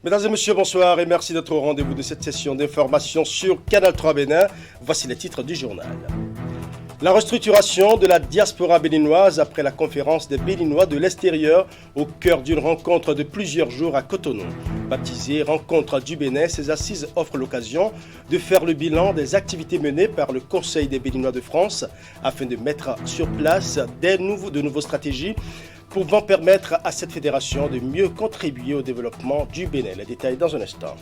Mesdames et messieurs, bonsoir et merci d'être au rendez-vous de cette session d'information sur Canal 3 Bénin. Voici les titres du journal. La restructuration de la diaspora béninoise après la conférence des Béninois de l'extérieur au cœur d'une rencontre de plusieurs jours à Cotonou. Baptisée Rencontre du Bénin, ces assises offrent l'occasion de faire le bilan des activités menées par le Conseil des Béninois de France afin de mettre sur place de nouvelles stratégies pouvant permettre à cette fédération de mieux contribuer au développement du Bénin. Les détails dans un instant.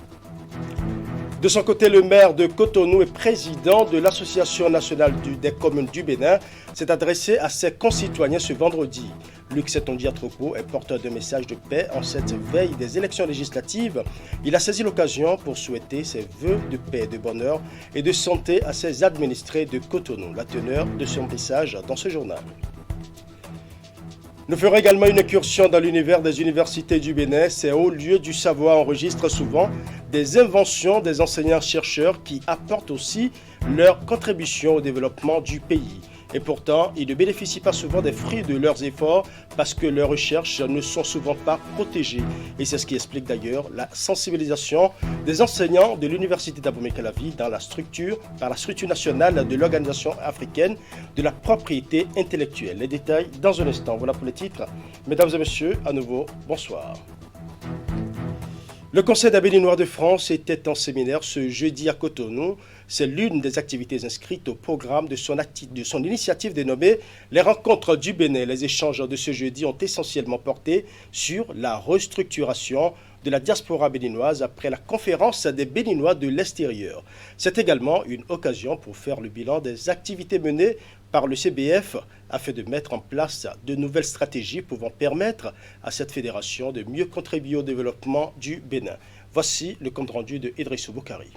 De son côté, le maire de Cotonou et président de l'Association nationale des communes du Bénin s'est adressé à ses concitoyens ce vendredi. Luc Setondia Tropo est porteur de messages de paix en cette veille des élections législatives. Il a saisi l'occasion pour souhaiter ses vœux de paix, de bonheur et de santé à ses administrés de Cotonou. La teneur de son message dans ce journal. Nous ferons également une incursion dans l'univers des universités du Bénin. Ces hauts lieux du savoir enregistrent souvent des inventions des enseignants-chercheurs qui apportent aussi leur contribution au développement du pays. Et pourtant, ils ne bénéficient pas souvent des fruits de leurs efforts parce que leurs recherches ne sont souvent pas protégées. Et c'est ce qui explique d'ailleurs la sensibilisation des enseignants de l'Université d'Abomey-Calavi par la structure nationale de l'Organisation africaine de la propriété intellectuelle. Les détails dans un instant. Voilà pour les titres. Mesdames et messieurs, à nouveau, bonsoir. Le Conseil des Béninois de France était en séminaire ce jeudi à Cotonou. C'est l'une des activités inscrites au programme de son initiative dénommée les Rencontres du Bénin. Les échanges de ce jeudi ont essentiellement porté sur la restructuration de la diaspora béninoise après la conférence des Béninois de l'extérieur. C'est également une occasion pour faire le bilan des activités menées par le CBF afin de mettre en place de nouvelles stratégies pouvant permettre à cette fédération de mieux contribuer au développement du Bénin. Voici le compte-rendu de Idrissou Boukari.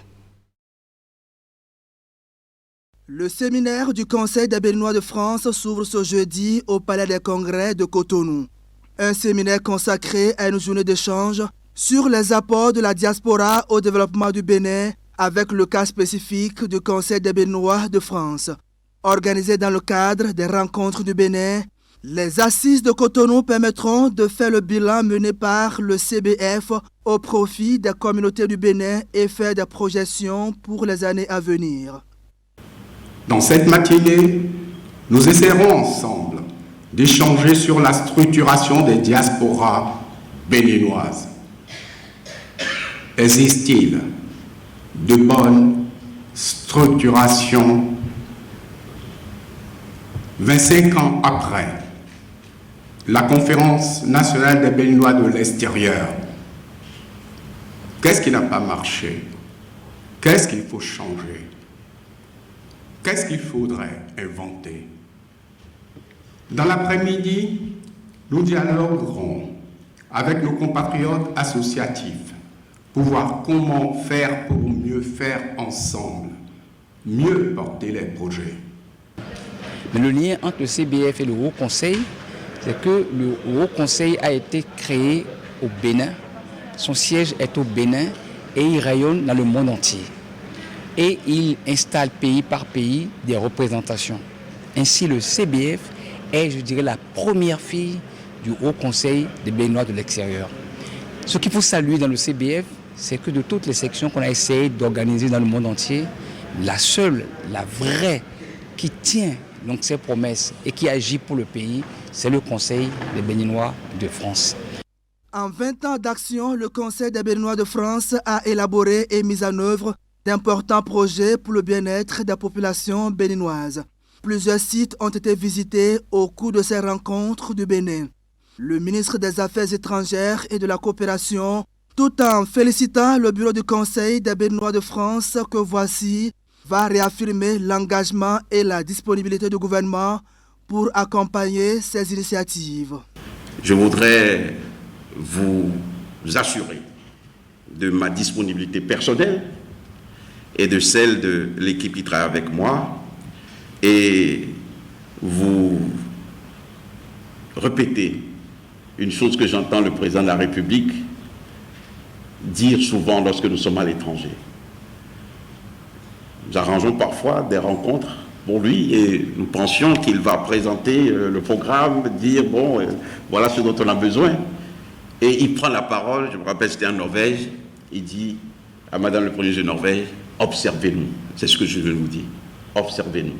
Le séminaire du Conseil des Béninois de France s'ouvre ce jeudi au Palais des Congrès de Cotonou. Un séminaire consacré à une journée d'échange sur les apports de la diaspora au développement du Bénin avec le cas spécifique du Conseil des Béninois de France. Organisé dans le cadre des rencontres du Bénin, les assises de Cotonou permettront de faire le bilan mené par le CBF au profit des communautés du Bénin et faire des projections pour les années à venir. Dans cette matinée, nous essaierons ensemble d'échanger sur la structuration des diasporas béninoises. Existe-t-il de bonnes structurations 25 ans après la conférence nationale des Béninois de l'extérieur? Qu'est-ce qui n'a pas marché? Qu'est-ce qu'il faut changer? Qu'est-ce qu'il faudrait inventer? Dans l'après-midi, nous dialoguerons avec nos compatriotes associatifs pour voir comment faire pour mieux faire ensemble, mieux porter les projets. Mais le lien entre le CBF et le Haut Conseil, c'est que le Haut Conseil a été créé au Bénin, son siège est au Bénin et il rayonne dans le monde entier. Et il installe pays par pays des représentations. Ainsi, le CBF est, je dirais, la première fille du Haut Conseil des Béninois de l'extérieur. Ce qu'il faut saluer dans le CBF, c'est que de toutes les sections qu'on a essayé d'organiser dans le monde entier, la seule, la vraie, qui tient donc ses promesses et qui agit pour le pays, c'est le Conseil des Béninois de France. En 20 ans d'action, le Conseil des Béninois de France a élaboré et mis en œuvre d'importants projets pour le bien-être des populations béninoises. Plusieurs sites ont été visités au cours de ces rencontres du Bénin. Le ministre des Affaires étrangères et de la coopération, tout en félicitant le bureau du Conseil des Béninois de France que voici, va réaffirmer l'engagement et la disponibilité du gouvernement pour accompagner ces initiatives. Je voudrais vous assurer de ma disponibilité personnelle et de celle de l'équipe qui travaille avec moi et vous répéter une chose que j'entends le président de la République dire souvent lorsque nous sommes à l'étranger. Nous arrangeons parfois des rencontres pour lui et nous pensions qu'il va présenter le programme, dire bon, voilà ce dont on a besoin. Et il prend la parole, je me rappelle, c'était en Norvège, il dit à Madame le Premier ministre de Norvège, observez-nous. C'est ce que je veux vous dire. Observez-nous.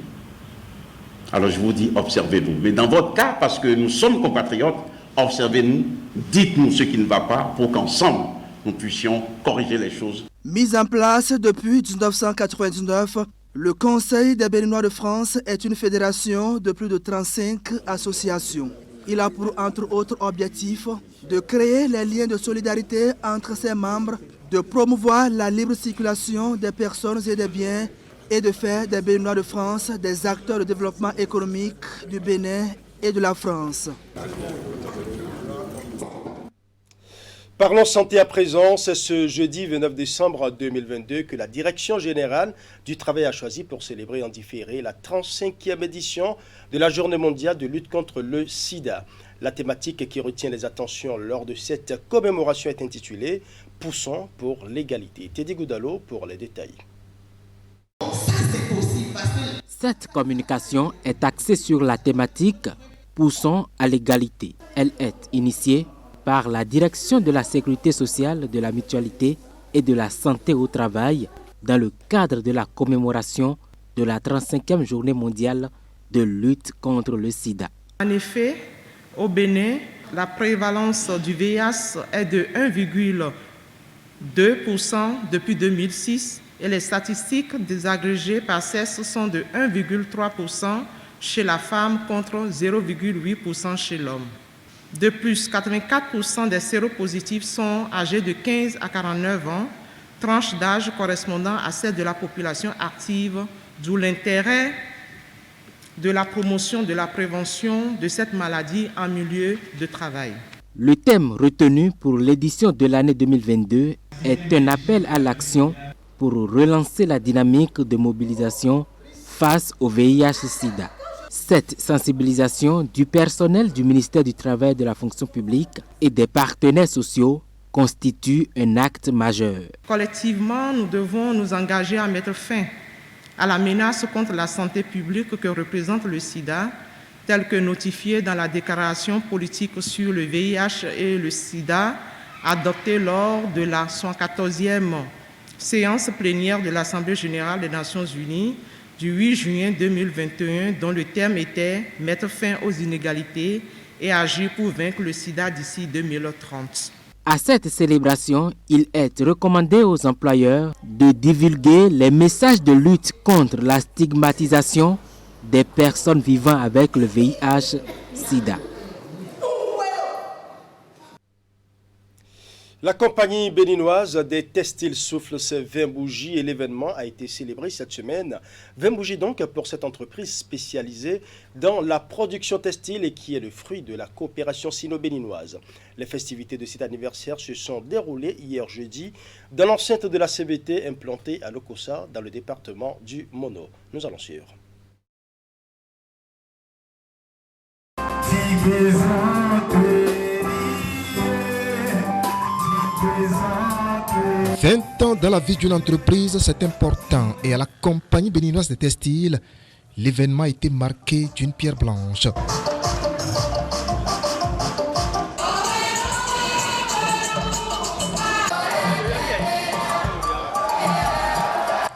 Alors je vous dis, observez-nous. Mais dans votre cas, parce que nous sommes compatriotes, observez-nous, dites-nous ce qui ne va pas pour qu'ensemble, nous puissions corriger les choses. Mis en place depuis 1999, le Conseil des Béninois de France est une fédération de plus de 35 associations. Il a pour entre autres objectifs de créer les liens de solidarité entre ses membres, de promouvoir la libre circulation des personnes et des biens et de faire des Béninois de France des acteurs de développement économique du Bénin et de la France. Parlons santé à présent, c'est ce jeudi 29 décembre 2022 que la Direction générale du travail a choisi pour célébrer en différé la 35e édition de la Journée mondiale de lutte contre le sida. La thématique qui retient les attentions lors de cette commémoration est intitulée « Poussons pour l'égalité ». Teddy Goudalo pour les détails. Cette communication est axée sur la thématique « Poussons à l'égalité ». Elle est initiée par la Direction de la Sécurité sociale, de la Mutualité et de la Santé au travail dans le cadre de la commémoration de la 35e Journée mondiale de lutte contre le sida. En effet, au Bénin, la prévalence du VIH est de 1,2% depuis 2006 et les statistiques désagrégées par CES sont de 1,3% chez la femme contre 0,8% chez l'homme. De plus, 84% des séropositifs sont âgés de 15 à 49 ans, tranche d'âge correspondant à celle de la population active, d'où l'intérêt de la promotion de la prévention de cette maladie en milieu de travail. Le thème retenu pour l'édition de l'année 2022 est un appel à l'action pour relancer la dynamique de mobilisation face au VIH-Sida. Cette sensibilisation du personnel du ministère du Travail et de la fonction publique et des partenaires sociaux constitue un acte majeur. Collectivement, nous devons nous engager à mettre fin à la menace contre la santé publique que représente le sida, telle que notifiée dans la déclaration politique sur le VIH et le sida, adoptée lors de la 114e séance plénière de l'Assemblée générale des Nations unies du 8 juin 2021, dont le thème était « Mettre fin aux inégalités et agir pour vaincre le sida d'ici 2030 ». À cette célébration, il est recommandé aux employeurs de divulguer les messages de lutte contre la stigmatisation des personnes vivant avec le VIH-Sida. La compagnie béninoise des textiles souffle ses 20 bougies et l'événement a été célébré cette semaine. 20 bougies donc pour cette entreprise spécialisée dans la production textile et qui est le fruit de la coopération sino-béninoise. Les festivités de cet anniversaire se sont déroulées hier jeudi dans l'enceinte de la CBT implantée à Lokossa dans le département du Mono. Nous allons suivre. 20 ans dans la vie d'une entreprise, c'est important. Et à la compagnie béninoise des textiles, l'événement a été marqué d'une pierre blanche.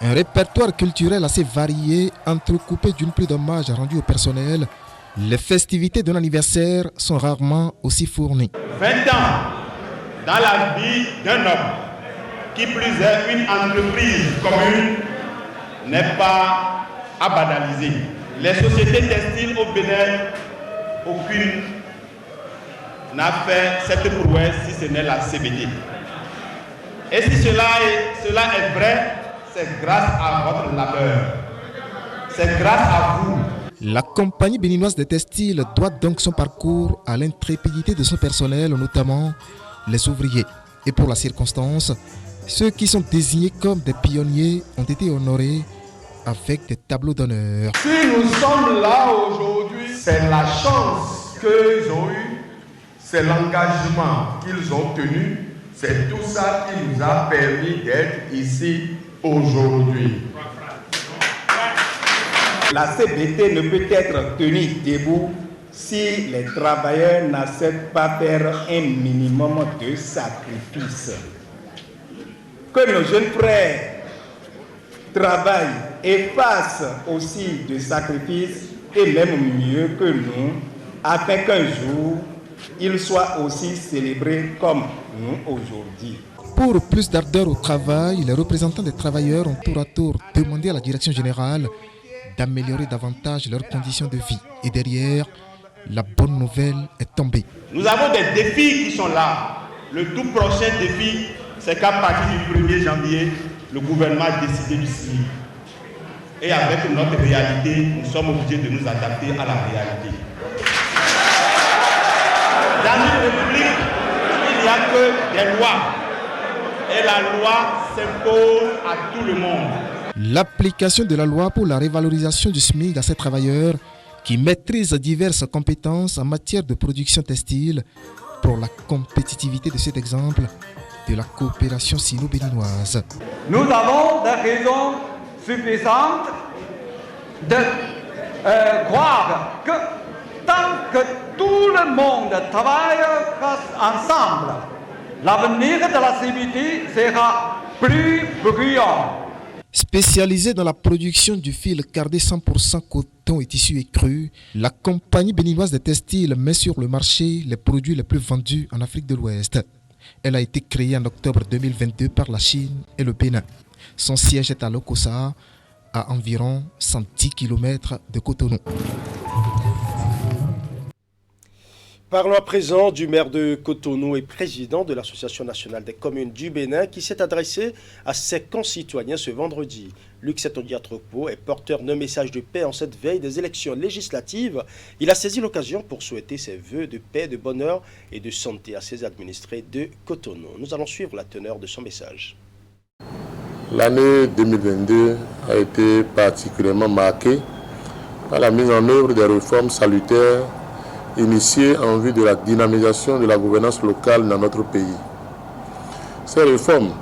Un répertoire culturel assez varié, entrecoupé d'une pluie d'hommages rendus au personnel. Les festivités de l'anniversaire sont rarement aussi fournies. 20 ans dans la vie d'un homme, qui plus est une entreprise commune, n'est pas à banaliser. Les sociétés textiles au Bénin, aucune n'a fait cette prouesse si ce n'est la CBT. Et si cela est vrai, c'est grâce à votre labeur. C'est grâce à vous. La compagnie béninoise des textiles doit donc son parcours à l'intrépidité de son personnel, notamment les ouvriers. Et pour la circonstance, ceux qui sont désignés comme des pionniers ont été honorés avec des tableaux d'honneur. Si nous sommes là aujourd'hui, c'est la chance qu'ils ont eue, c'est l'engagement qu'ils ont tenu, c'est tout ça qui nous a permis d'être ici aujourd'hui. La CBT ne peut être tenue debout si les travailleurs n'acceptent pas faire un minimum de sacrifice. Que nos jeunes frères travaillent et fassent aussi de sacrifices, et même mieux que nous, afin qu'un jour, ils soient aussi célébrés comme nous aujourd'hui. Pour plus d'ardeur au travail, les représentants des travailleurs ont tour à tour demandé à la direction générale d'améliorer davantage leurs conditions de vie. Et derrière, la bonne nouvelle est tombée. Nous avons des défis qui sont là. Le tout prochain défi, c'est qu'à partir du 1er janvier, le gouvernement a décidé du SMIC. Et avec notre réalité, nous sommes obligés de nous adapter à la réalité. Dans une république, il n'y a que des lois. Et la loi s'impose à tout le monde. L'application de la loi pour la révalorisation du SMIC à ces travailleurs qui maîtrisent diverses compétences en matière de production textile pour la compétitivité de cet exemple de la coopération sino-béninoise. Nous avons des raisons suffisantes de croire que tant que tout le monde travaille ensemble, l'avenir de la CBT sera plus brillant. Spécialisée dans la production du fil cardé 100% coton et tissu écru, la compagnie béninoise de textile met sur le marché les produits les plus vendus en Afrique de l'Ouest. Elle a été créée en octobre 2022 par la Chine et le Bénin. Son siège est à Lokossa, à environ 110 km de Cotonou. Parlons à présent du maire de Cotonou et président de l'Association nationale des communes du Bénin qui s'est adressé à ses concitoyens ce vendredi. Luc Setondiatropo est porteur d'un message de paix en cette veille des élections législatives. Il a saisi l'occasion pour souhaiter ses vœux de paix, de bonheur et de santé à ses administrés de Cotonou. Nous allons suivre la teneur de son message. L'année 2022 a été particulièrement marquée par la mise en œuvre des réformes salutaires initiées en vue de la dynamisation de la gouvernance locale dans notre pays. Ces réformes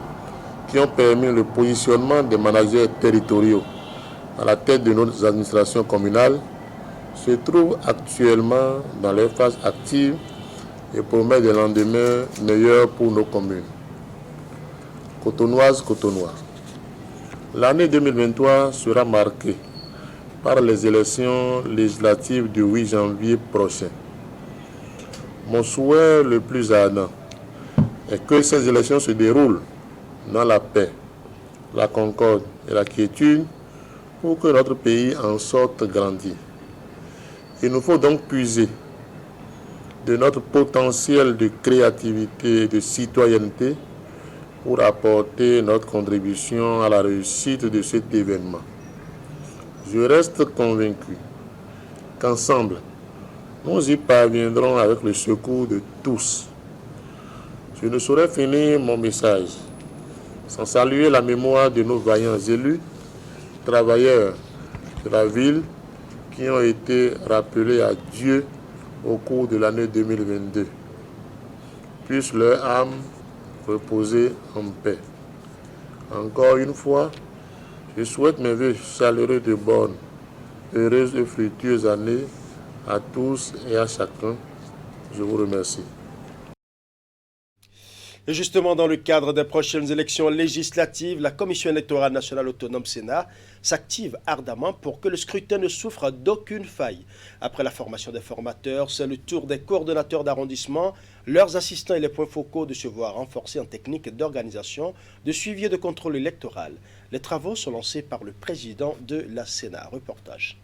qui ont permis le positionnement des managers territoriaux à la tête de nos administrations communales se trouvent actuellement dans leur phase active et promettent des lendemains meilleurs pour nos communes. Cotonnoises, Cotonnois. L'année 2023 sera marquée par les élections législatives du 8 janvier prochain. Mon souhait le plus ardent est que ces élections se déroulent dans la paix, la concorde et la quiétude pour que notre pays en sorte grandi. Il nous faut donc puiser de notre potentiel de créativité et de citoyenneté pour apporter notre contribution à la réussite de cet événement. Je reste convaincu qu'ensemble, nous y parviendrons avec le secours de tous. Je ne saurais finir mon message sans saluer la mémoire de nos vaillants élus, travailleurs de la ville qui ont été rappelés à Dieu au cours de l'année 2022. Puisse leur âme reposer en paix. Encore une fois, je souhaite mes vœux chaleureux de bonnes, heureuses et fructueuses années à tous et à chacun. Je vous remercie. Et justement, dans le cadre des prochaines élections législatives, la Commission électorale nationale autonome Sénat s'active ardemment pour que le scrutin ne souffre d'aucune faille. Après la formation des formateurs, c'est le tour des coordonnateurs d'arrondissement, leurs assistants et les points focaux de se voir renforcés en technique d'organisation, de suivi et de contrôle électoral. Les travaux sont lancés par le président de la Sénat. Reportage.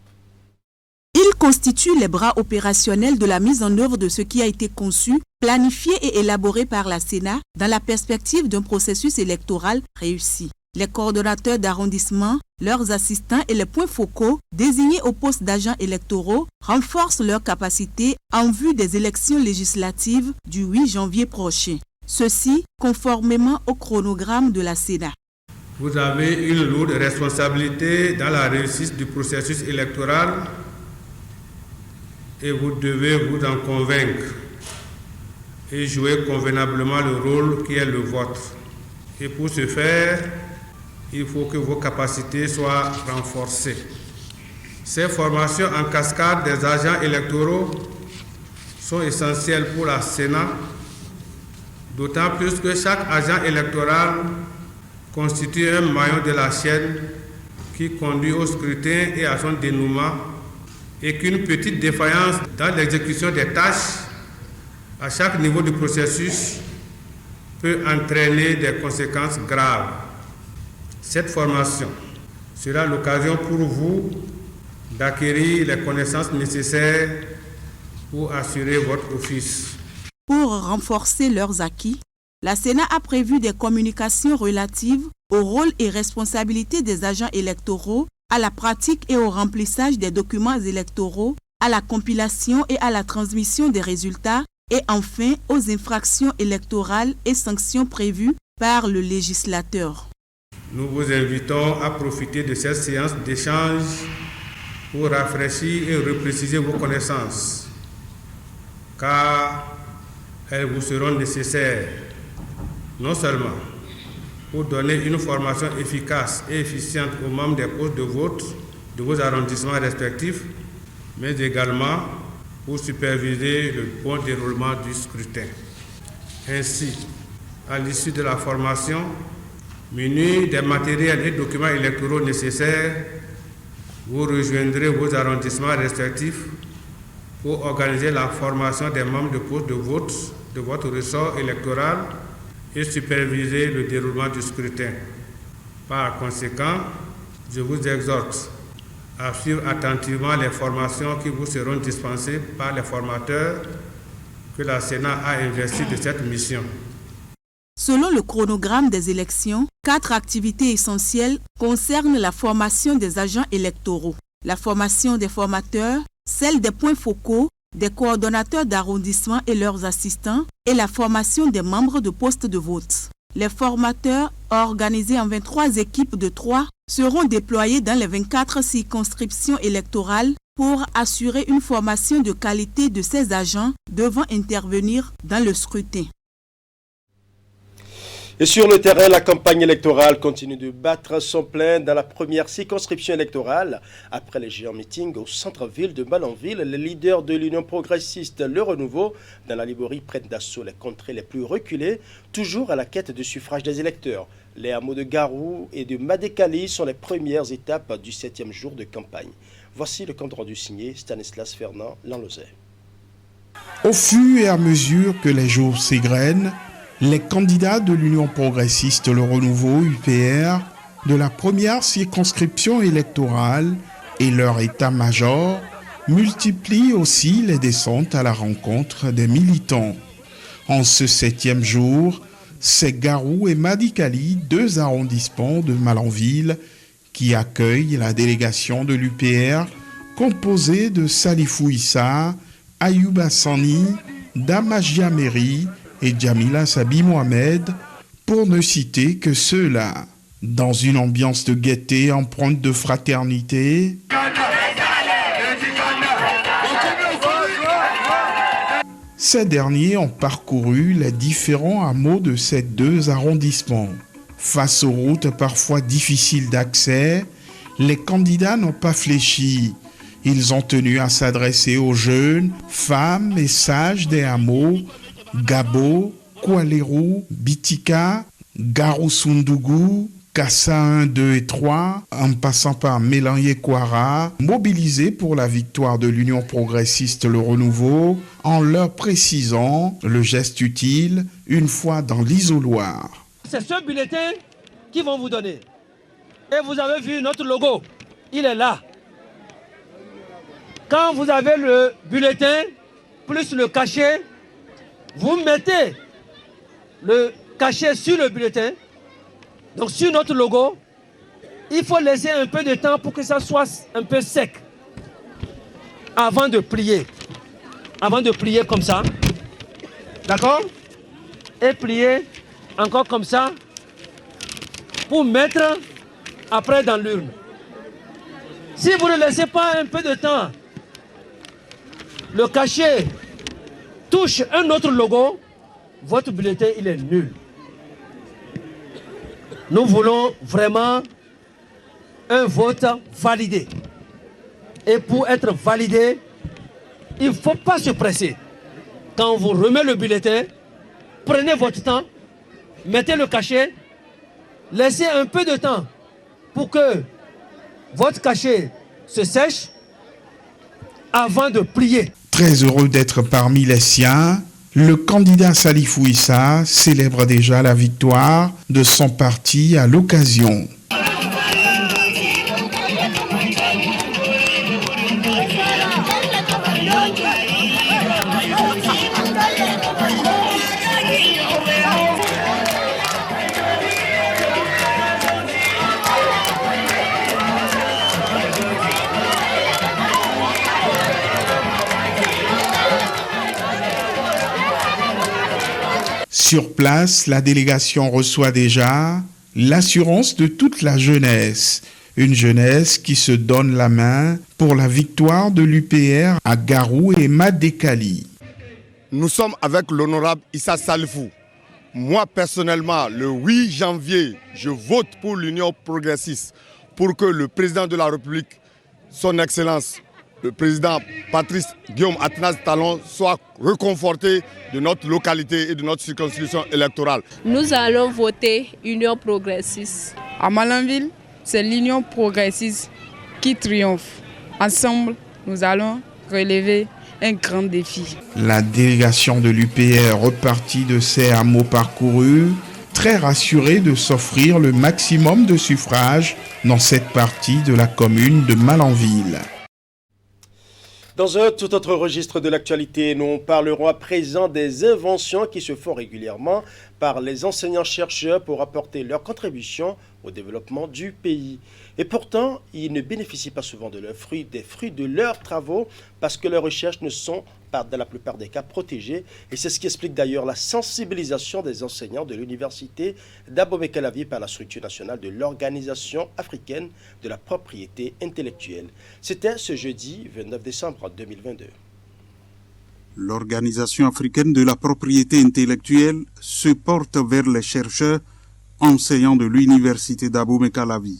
Ils constituent les bras opérationnels de la mise en œuvre de ce qui a été conçu, planifié et élaboré par la Sénat dans la perspective d'un processus électoral réussi. Les coordonnateurs d'arrondissement, leurs assistants et les points focaux désignés au poste d'agents électoraux renforcent leurs capacités en vue des élections législatives du 8 janvier prochain. Ceci conformément au chronogramme de la Sénat. Vous avez une lourde responsabilité dans la réussite du processus électoral et vous devez vous en convaincre et jouer convenablement le rôle qui est le vôtre. Et pour ce faire, il faut que vos capacités soient renforcées. Ces formations en cascade des agents électoraux sont essentiels pour la Sénat, d'autant plus que chaque agent électoral constitue un maillon de la chaîne qui conduit au scrutin et à son dénouement, et qu'une petite défaillance dans l'exécution des tâches à chaque niveau du processus peut entraîner des conséquences graves. Cette formation sera l'occasion pour vous d'acquérir les connaissances nécessaires pour assurer votre office. Pour renforcer leurs acquis, la Sénat a prévu des communications relatives au rôle et responsabilités des agents électoraux, à la pratique et au remplissage des documents électoraux, à la compilation et à la transmission des résultats, et enfin aux infractions électorales et sanctions prévues par le législateur. Nous vous invitons à profiter de cette séance d'échange pour rafraîchir et repréciser vos connaissances, car elles vous seront nécessaires, non seulement pour donner une formation efficace et efficiente aux membres des postes de vote de vos arrondissements respectifs, mais également pour superviser le bon déroulement du scrutin. Ainsi, à l'issue de la formation, munis des matériels et documents électoraux nécessaires, vous rejoindrez vos arrondissements respectifs pour organiser la formation des membres de postes de vote de votre ressort électoral et superviser le déroulement du scrutin. Par conséquent, je vous exhorte à suivre attentivement les formations qui vous seront dispensées par les formateurs que la Sénat a investis de cette mission. Selon le chronogramme des élections, 4 activités essentielles concernent la formation des agents électoraux, la formation des formateurs, celle des points focaux, des coordonnateurs d'arrondissement et leurs assistants, et la formation des membres de postes de vote. Les formateurs, organisés en 23 équipes de 3, seront déployés dans les 24 circonscriptions électorales pour assurer une formation de qualité de ces agents devant intervenir dans le scrutin. Et sur le terrain, la campagne électorale continue de battre son plein dans la première circonscription électorale. Après les géants meetings au centre-ville de Malanville, les leaders de l'Union progressiste Le Renouveau dans la Liborie prennent d'assaut les contrées les plus reculées, toujours à la quête de suffrage des électeurs. Les hameaux de Garou et de Madékali sont les premières étapes du 7e jour de campagne. Voici le compte rendu signé Stanislas Fernand Lanlozet. Au fur et à mesure que les jours s'égrènent, les candidats de l'Union progressiste Le Renouveau UPR de la première circonscription électorale et leur état-major multiplient aussi les descentes à la rencontre des militants. En ce 7e jour, c'est Garou et Madékali, 2 arrondissements de Malanville, qui accueillent la délégation de l'UPR composée de Salifou Issa, Ayouba Sani, Damagia Meri et Jamila Sabi Mohamed, pour ne citer que ceux-là. Dans une ambiance de gaieté empreinte de fraternité, ces derniers ont parcouru les différents hameaux de ces 2 arrondissements. Face aux routes parfois difficiles d'accès, les candidats n'ont pas fléchi. Ils ont tenu à s'adresser aux jeunes, femmes et sages des hameaux Gabo, Koualerou, Bitika, Garou-Sundougou, Kassa 1, 2 et 3, en passant par Mélanger-Kouara, mobilisés pour la victoire de l'Union progressiste Le Renouveau, en leur précisant le geste utile une fois dans l'isoloir. C'est ce bulletin qu'ils vont vous donner. Et vous avez vu notre logo, il est là. Quand vous avez le bulletin, plus le cachet, vous mettez le cachet sur le bulletin, donc sur notre logo. Il faut laisser un peu de temps pour que ça soit un peu sec avant de plier. Avant de plier comme ça. D'accord? Et plier encore comme ça pour mettre après dans l'urne. Si vous ne laissez pas un peu de temps, le cachet touche un autre logo, votre bulletin il est nul. Nous voulons vraiment un vote validé. Et pour être validé, il ne faut pas se presser. quand on vous remet le bulletin, prenez votre temps, mettez le cachet, laissez un peu de temps pour que votre cachet se sèche avant de plier. Très heureux d'être parmi les siens, le candidat Salifou Issa célèbre déjà la victoire de son parti à l'occasion. Sur place, la délégation reçoit déjà l'assurance de toute la jeunesse. Une jeunesse qui se donne la main pour la victoire de l'UPR à Garou et Madekali. Nous sommes avec l'honorable Issa Salifou. Moi, personnellement, le 8 janvier, je vote pour l'Union progressiste pour que le président de la République, son Excellence, le président Patrice Guillaume Athanase Talon, soit reconforté de notre localité et de notre circonscription électorale. Nous allons voter Union progressiste. À Malanville, c'est l'Union progressiste qui triomphe. Ensemble, nous allons relever un grand défi. La délégation de l'UPR repartie de ses hameaux parcourus, très rassurée de s'offrir le maximum de suffrages dans cette partie de la commune de Malanville. Dans un tout autre registre de l'actualité, nous parlerons à présent des inventions qui se font régulièrement par les enseignants-chercheurs pour apporter leur contribution au développement du pays. Et pourtant, ils ne bénéficient pas souvent de des fruits de leurs travaux parce que leurs recherches ne sont pas, dans la plupart des cas, protégées. Et c'est ce qui explique d'ailleurs la sensibilisation des enseignants de l'université d'Abomey-Calavi par la structure nationale de l'Organisation africaine de la propriété intellectuelle. C'était ce jeudi 29 décembre 2022. L'Organisation africaine de la propriété intellectuelle se porte vers les chercheurs enseignants de l'université d'Abomey-Calavi.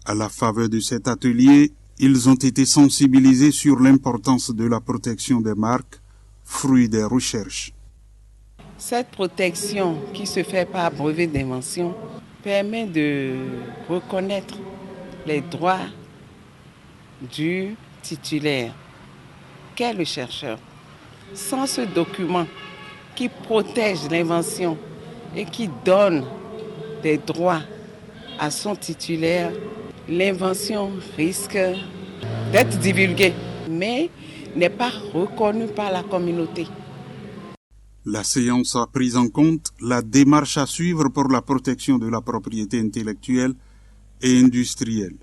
À la faveur de cet atelier, ils ont été sensibilisés sur l'importance de la protection des marques, fruits des recherches. Cette protection qui se fait par brevet d'invention permet de reconnaître les droits du titulaire, qu'est le chercheur. Sans ce document qui protège l'invention et qui donne des droits à son titulaire, l'invention risque d'être divulguée, mais n'est pas reconnue par la communauté. La séance a pris en compte la démarche à suivre pour la protection de la propriété intellectuelle et industrielle.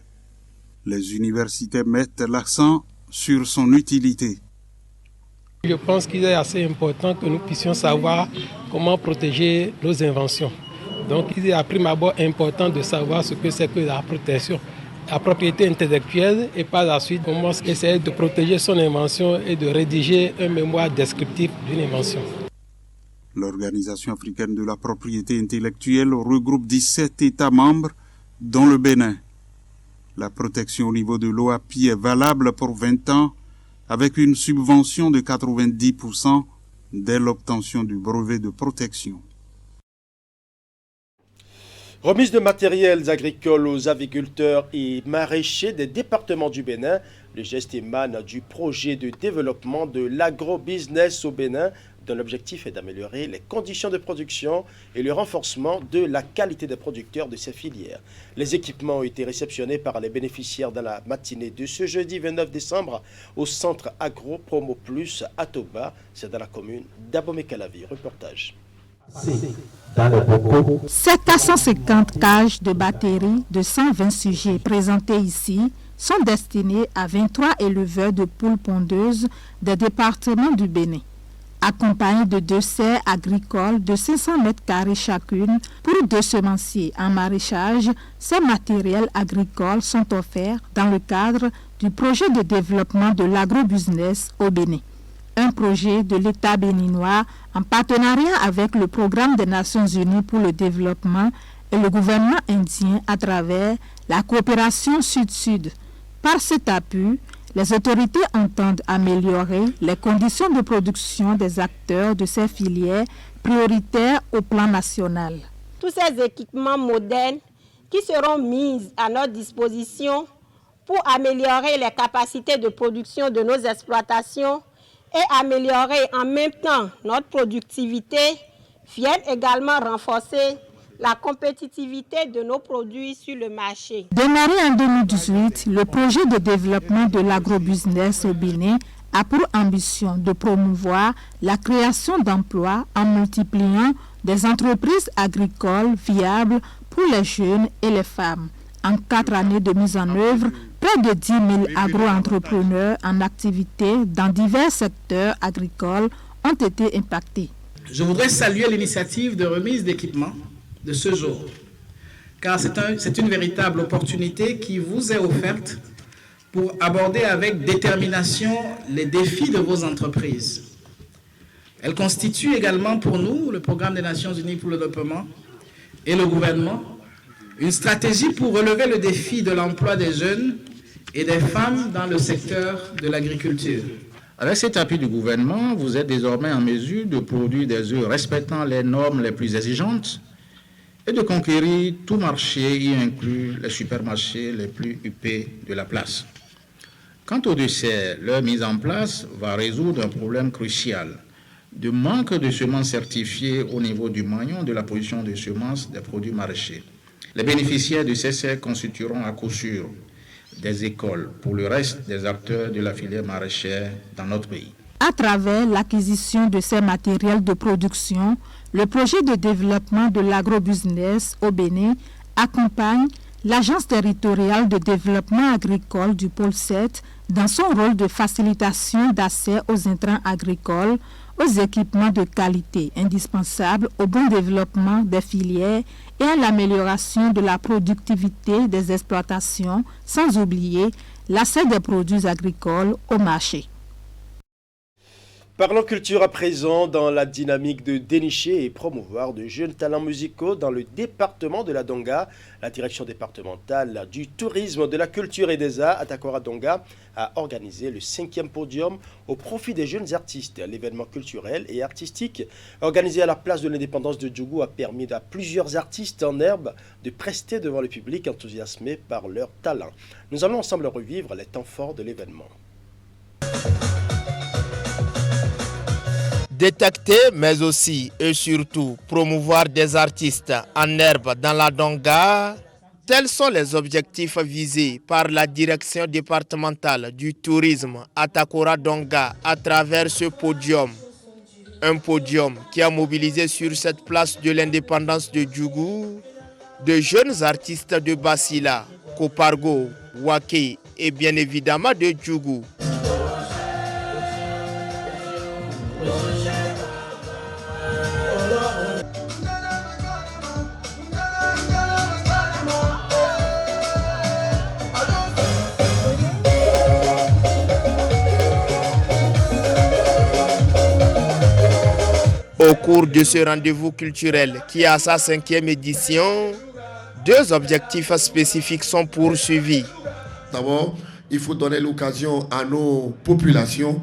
Les universités mettent l'accent sur son utilité. Je pense qu'il est assez important que nous puissions savoir comment protéger nos inventions. Donc il est à prime abord important de savoir ce que c'est que la protection, la propriété intellectuelle et par la suite comment essayer de protéger son invention et de rédiger un mémoire descriptif d'une invention. L'Organisation africaine de la propriété intellectuelle regroupe 17 États membres dont le Bénin. La protection au niveau de l'OAPI est valable pour 20 ans avec une subvention de 90% dès l'obtention du brevet de protection. Remise de matériels agricoles aux agriculteurs et maraîchers des départements du Bénin. Le geste émane du projet de développement de l'agrobusiness au Bénin, dont l'objectif est d'améliorer les conditions de production et le renforcement de la qualité des producteurs de ces filières. Les équipements ont été réceptionnés par les bénéficiaires dans la matinée de ce jeudi 29 décembre au centre Agro Promo Plus à Toba, c'est dans la commune d'Abomey-Calavi. Reportage. 750 cages de batteries de 120 sujets présentés ici sont destinés à 23 éleveurs de poules pondeuses des départements du Bénin. Accompagnés de 2 serres agricoles de 500 m² chacune pour 2 semenciers en maraîchage, ces matériels agricoles sont offerts dans le cadre du projet de développement de l'agrobusiness au Bénin. Un projet de l'État béninois en partenariat avec le Programme des Nations Unies pour le développement et le gouvernement indien à travers la coopération Sud-Sud. Par cet appui, Les autorités entendent améliorer les conditions de production des acteurs de ces filières prioritaires au plan national. Tous ces équipements modernes qui seront mis à notre disposition pour améliorer les capacités de production de nos exploitations et améliorer en même temps notre productivité viennent également renforcer la compétitivité de nos produits sur le marché. Démarré en 2018, le projet de développement de l'agrobusiness au Bénin a pour ambition de promouvoir la création d'emplois en multipliant des entreprises agricoles viables pour les jeunes et les femmes. En 4 années de mise en œuvre, près de 10 000 agro-entrepreneurs en activité dans divers secteurs agricoles ont été impactés. Je voudrais saluer l'initiative de remise d'équipements de ce jour, car c'est une véritable opportunité qui vous est offerte pour aborder avec détermination les défis de vos entreprises. Elle constitue également pour nous, le Programme des Nations Unies pour le développement et le gouvernement, une stratégie pour relever le défi de l'emploi des jeunes et des femmes dans le secteur de l'agriculture. Avec cet appui du gouvernement, vous êtes désormais en mesure de produire des œufs respectant les normes les plus exigeantes et de conquérir tout marché, y inclus les supermarchés les plus huppés de la place. Quant aux desserts, leur mise en place va résoudre un problème crucial de manque de semences certifiées au niveau du maillon de la production de semences des produits maraîchers. Les bénéficiaires de ces serres constitueront à coup sûr des écoles pour le reste des acteurs de la filière maraîchère dans notre pays. À travers l'acquisition de ces matériels de production, le projet de développement de l'agrobusiness au Bénin accompagne l'Agence territoriale de développement agricole du Pôle 7 dans son rôle de facilitation d'accès aux intrants agricoles, aux équipements de qualité indispensables au bon développement des filières et à l'amélioration de la productivité des exploitations, sans oublier l'accès des produits agricoles au marché. Parlons culture à présent dans la dynamique de dénicher et promouvoir de jeunes talents musicaux dans le département de la Donga. La direction départementale du tourisme, de la culture et des arts, Atakora Donga, a organisé le 5e podium au profit des jeunes artistes. L'événement culturel et artistique organisé à la place de l'indépendance de Djougou a permis à plusieurs artistes en herbe de prester devant le public enthousiasmé par leur talent. Nous allons ensemble revivre les temps forts de l'événement. Détecter, mais aussi et surtout promouvoir des artistes en herbe dans la Donga, tels sont les objectifs visés par la direction départementale du tourisme Atakora Donga à travers ce podium. Un podium qui a mobilisé sur cette place de l'indépendance de Djougou de jeunes artistes de Basila, Kopargo, Wake et bien évidemment de Djougou. Au cours de ce rendez-vous culturel qui a sa 5e édition, 2 objectifs spécifiques sont poursuivis. D'abord, il faut donner l'occasion à nos populations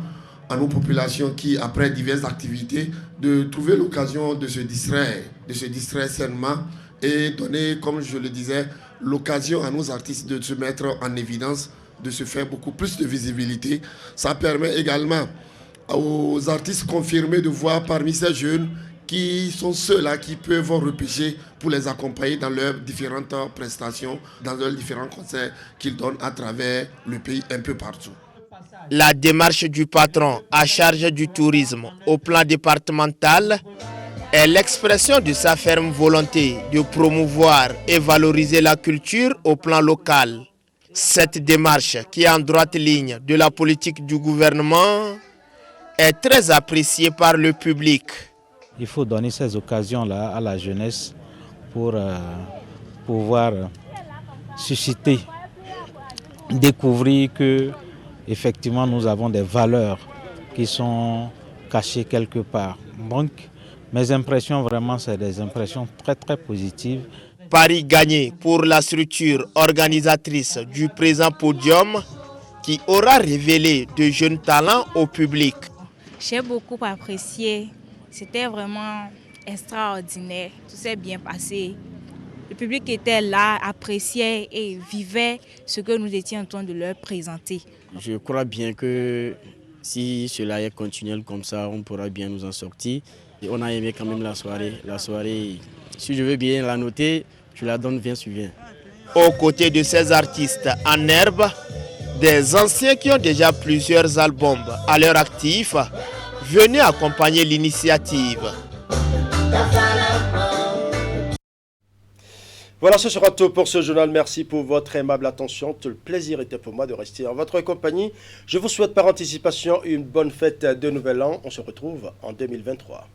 qui, après diverses activités, de trouver l'occasion de se distraire sainement et donner, comme je le disais, l'occasion à nos artistes de se mettre en évidence, de se faire beaucoup plus de visibilité. Ça permet également aux artistes confirmés de voir parmi ces jeunes qui sont ceux-là qui peuvent repêcher pour les accompagner dans leurs différentes prestations, dans leurs différents concerts qu'ils donnent à travers le pays, un peu partout. La démarche du patron à charge du tourisme au plan départemental est l'expression de sa ferme volonté de promouvoir et valoriser la culture au plan local. Cette démarche, qui est en droite ligne de la politique du gouvernement, est très appréciée par le public. Il faut donner ces occasions-là à la jeunesse pour pouvoir susciter, découvrir que effectivement nous avons des valeurs qui sont cachées quelque part. Donc mes impressions vraiment, c'est des impressions très très positives. Pari gagné pour la structure organisatrice du présent podium qui aura révélé de jeunes talents au public. J'ai beaucoup apprécié, c'était vraiment extraordinaire, tout s'est bien passé. Le public était là, appréciait et vivait ce que nous étions en train de leur présenter. Je crois bien que si cela est continuel comme ça, on pourra bien nous en sortir. Et on a aimé quand même la soirée. La soirée, si je veux bien la noter, je la donne 20 sur 20. Aux côtés de ces artistes en herbe, des anciens qui ont déjà plusieurs albums à leur actif, venez accompagner l'initiative. Voilà, ce sera tout pour ce journal. Merci pour votre aimable attention. Tout le plaisir était pour moi de rester en votre compagnie. Je vous souhaite par anticipation une bonne fête de Nouvel An. On se retrouve en 2023.